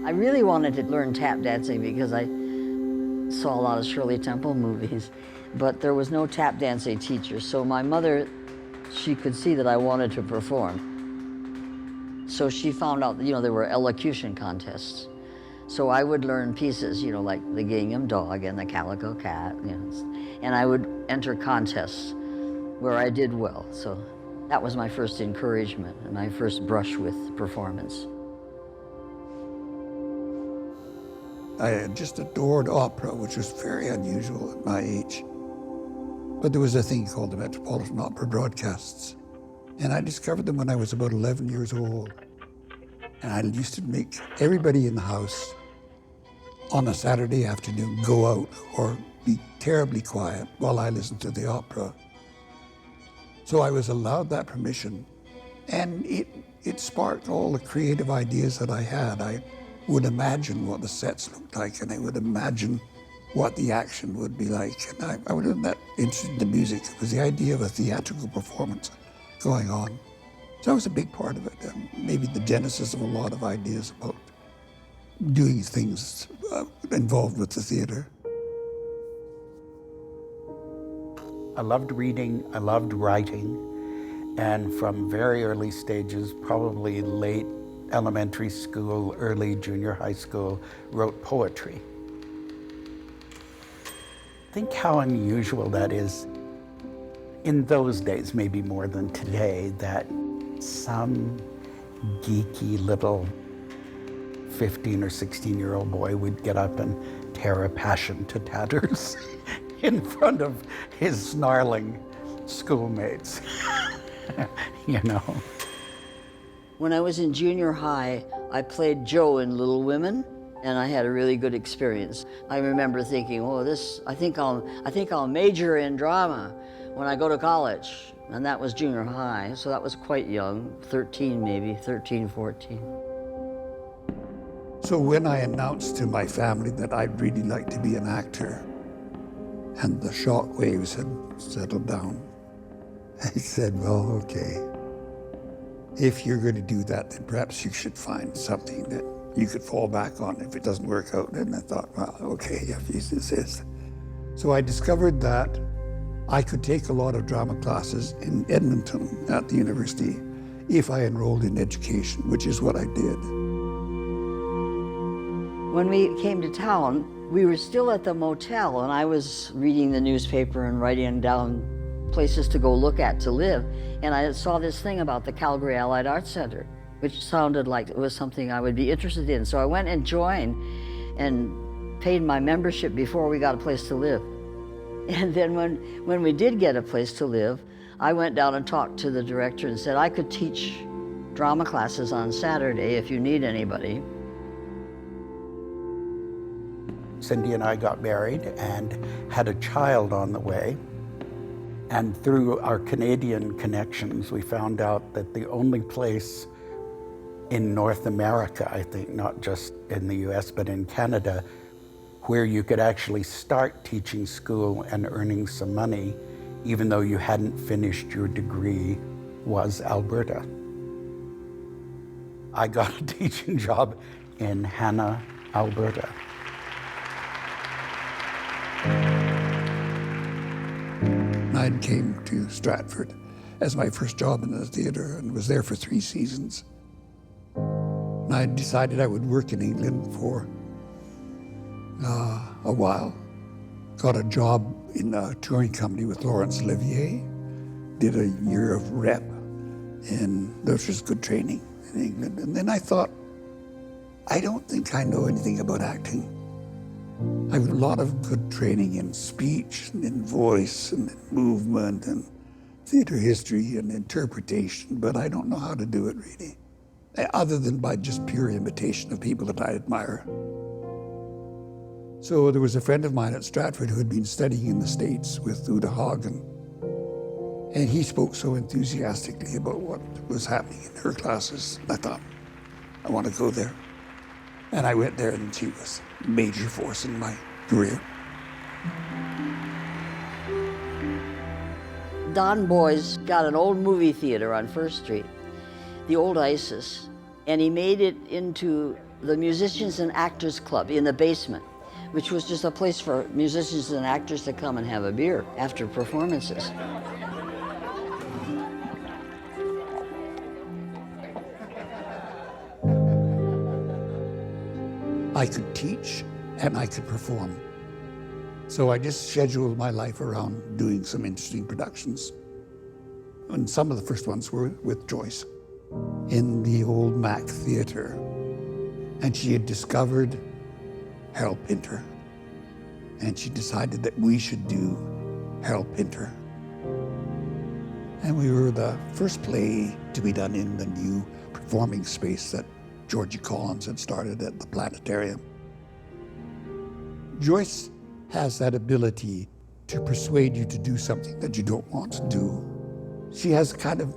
I really wanted to learn tap dancing because I saw a lot of Shirley Temple movies, but there was no tap dancing teacher. So my mother, she could see that I wanted to perform. So she found out, there were elocution contests. So I would learn pieces, like the Gingham Dog and the Calico Cat, and I would enter contests where I did well. So that was my first encouragement and my first brush with performance. I had just adored opera, which was very unusual at my age. But there was a thing called the Metropolitan Opera broadcasts, and I discovered them when I was about 11 years old. And I used to make everybody in the house on a Saturday afternoon go out or be terribly quiet while I listened to the opera. So I was allowed that permission, and it sparked all the creative ideas that I had. I would imagine what the sets looked like, and I would imagine what the action would be like. And I wasn't that interested in the music. It was the idea of a theatrical performance going on. So that was a big part of it, and maybe the genesis of a lot of ideas about doing things involved with the theater. I loved reading, I loved writing, and from very early stages, probably late elementary school, early junior high school, wrote poetry. Think how unusual that is in those days, maybe more than today, that some geeky little 15 or 16-year-old boy would get up and tear a passion to tatters in front of his snarling schoolmates, When I was in junior high, I played Joe in Little Women, and I had a really good experience. I remember thinking, I think I'll major in drama when I go to college. And that was junior high, so that was quite young, 13, 14. So when I announced to my family that I'd really like to be an actor, and the shock waves had settled down, I said, well, okay. If you're going to do that, then perhaps you should find something that you could fall back on if it doesn't work out. And I thought, well, okay, if this is. So I discovered that I could take a lot of drama classes in Edmonton at the university if I enrolled in education, which is what I did. When we came to town, we were still at the motel, and I was reading the newspaper and writing down places to go look at to live. And I saw this thing about the Calgary Allied Arts Center, which sounded like it was something I would be interested in. So I went and joined and paid my membership before we got a place to live. And then when we did get a place to live, I went down and talked to the director and said, I could teach drama classes on Saturday if you need anybody. Cindy and I got married and had a child on the way. And through our Canadian connections, we found out that the only place in North America, I think, not just in the US, but in Canada, where you could actually start teaching school and earning some money, even though you hadn't finished your degree, was Alberta. I got a teaching job in Hanna, Alberta. I came to Stratford as my first job in the theater and was there for 3 seasons. And I decided I would work in England for a while. Got a job in a touring company with Laurence Olivier. Did a year of rep, and there was just good training in England. And then I thought, I don't think I know anything about acting. I have a lot of good training in speech and in voice and in movement and theater history and interpretation, but I don't know how to do it really, other than by just pure imitation of people that I admire. So there was a friend of mine at Stratford who had been studying in the States with Uta Hagen, and he spoke so enthusiastically about what was happening in her classes. I thought, I want to go there. And I went there, and she was a major force in my career. Don Boy's got an old movie theater on First Street, the old Isis, and he made it into the Musicians and Actors Club in the basement, which was just a place for musicians and actors to come and have a beer after performances. I could teach and I could perform. So I just scheduled my life around doing some interesting productions. And some of the first ones were with Joyce in the old Mac Theatre. And she had discovered Harold Pinter. And she decided that we should do Harold Pinter. And we were the first play to be done in the new performing space that Georgie Collins had started at the planetarium. Joyce has that ability to persuade you to do something that you don't want to do. She has a kind of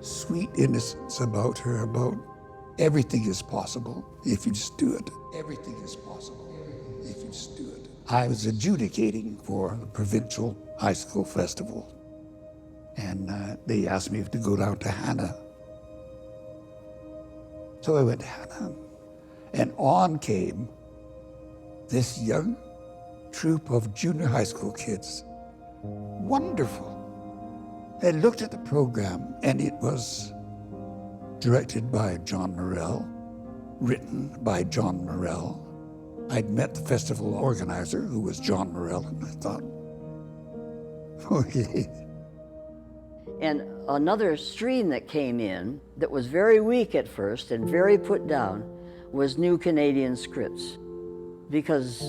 sweet innocence about her, about everything is possible if you just do it. Everything is possible if you just do it. I was adjudicating for the provincial high school festival, and they asked me to go down to Hannah. So I went to Hannah, and on came this young troupe of junior high school kids. Wonderful. I looked at the program, and it was directed by John Murrell, written by John Murrell. I'd met the festival organizer, who was John Murrell, and I thought, okay. And another stream that came in that was very weak at first and very put down was new Canadian scripts. Because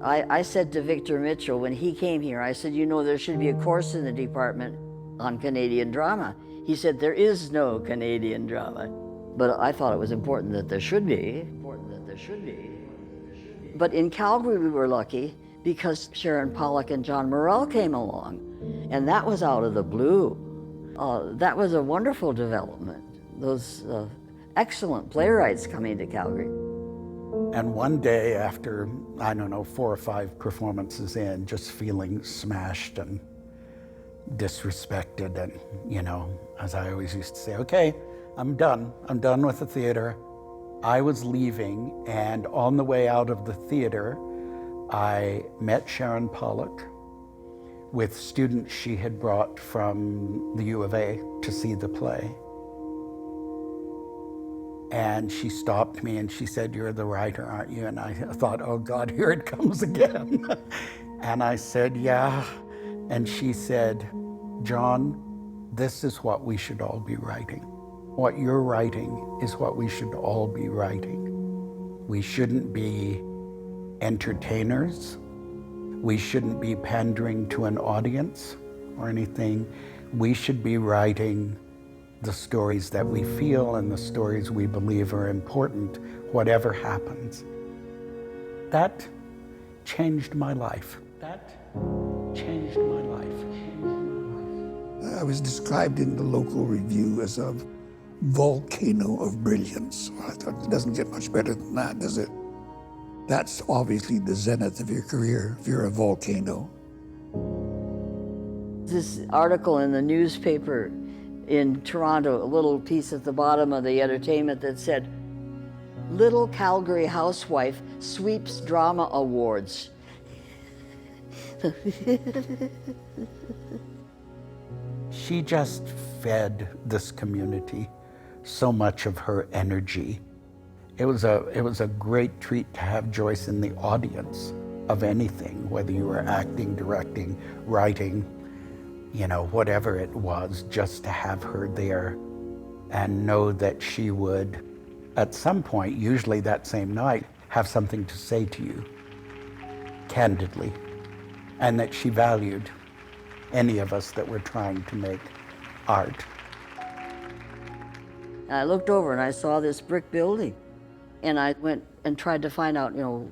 I said to Victor Mitchell when he came here, I said, you know, there should be a course in the department on Canadian drama. He said, there is no Canadian drama. But I thought it was important that there should be. But in Calgary we were lucky because Sharon Pollock and John Murrell came along. And that was out of the blue. That was a wonderful development. Those excellent playwrights coming to Calgary. And one day after, I don't know, 4 or 5 performances in, just feeling smashed and disrespected, and, you know, as I always used to say, okay, I'm done with the theater. I was leaving, and on the way out of the theater, I met Sharon Pollock with students she had brought from the U of A to see the play. And she stopped me and she said, "You're the writer, aren't you?" And I thought, oh God, here it comes again. And I said, yeah. And she said, "John, this is what we should all be writing. What you're writing is what we should all be writing. We shouldn't be entertainers. We shouldn't be pandering to an audience or anything. We should be writing the stories that we feel and the stories we believe are important, whatever happens." That changed my life. I was described in the local review as a volcano of brilliance. I thought, it doesn't get much better than that, does it? That's obviously the zenith of your career, if you're a volcano. This article in the newspaper in Toronto, a little piece at the bottom of the entertainment that said, "Little Calgary housewife sweeps drama awards." She just fed this community so much of her energy. It was a great treat to have Joyce in the audience of anything, whether you were acting, directing, writing, you know, whatever it was, just to have her there and know that she would, at some point, usually that same night, have something to say to you, candidly, and that she valued any of us that were trying to make art. And I looked over and I saw this brick building. And I went and tried to find out, you know,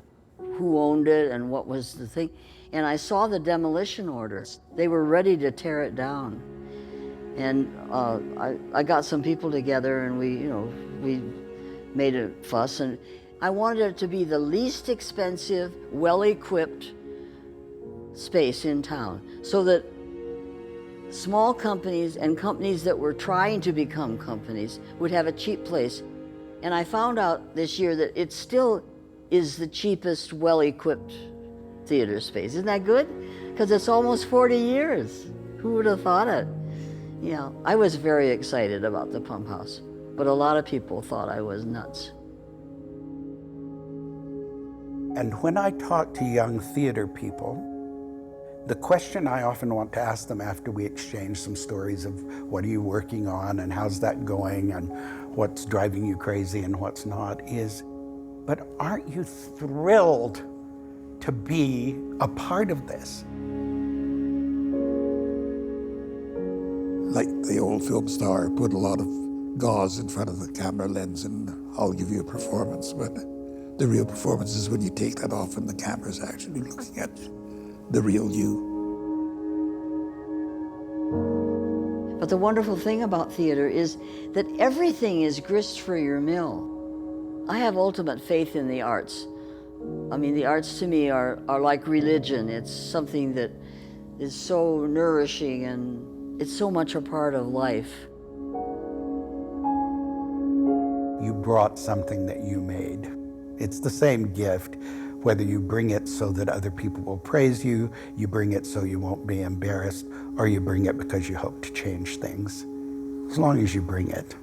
who owned it and what was the thing. And I saw the demolition orders. They were ready to tear it down. And I got some people together and we made a fuss. And I wanted it to be the least expensive, well-equipped space in town so that small companies and companies that were trying to become companies would have a cheap place And I found out this year that it still is the cheapest, well-equipped theater space. Isn't that good? Because it's almost 40 years. Who would have thought it? You know, I was very excited about the Pump House, but a lot of people thought I was nuts. And when I talk to young theater people, the question I often want to ask them after we exchange some stories of what are you working on and how's that going and what's driving you crazy and what's not is, but aren't you thrilled to be a part of this? Like the old film star, put a lot of gauze in front of the camera lens and I'll give you a performance. But the real performance is when you take that off and the camera's actually looking at the real you. But the wonderful thing about theater is that everything is grist for your mill. I have ultimate faith in the arts. I mean, the arts to me are like religion. It's something that is so nourishing and it's so much a part of life. You brought something that you made. It's the same gift, whether you bring it so that other people will praise you, you bring it so you won't be embarrassed, or you bring it because you hope to change things. As long as you bring it.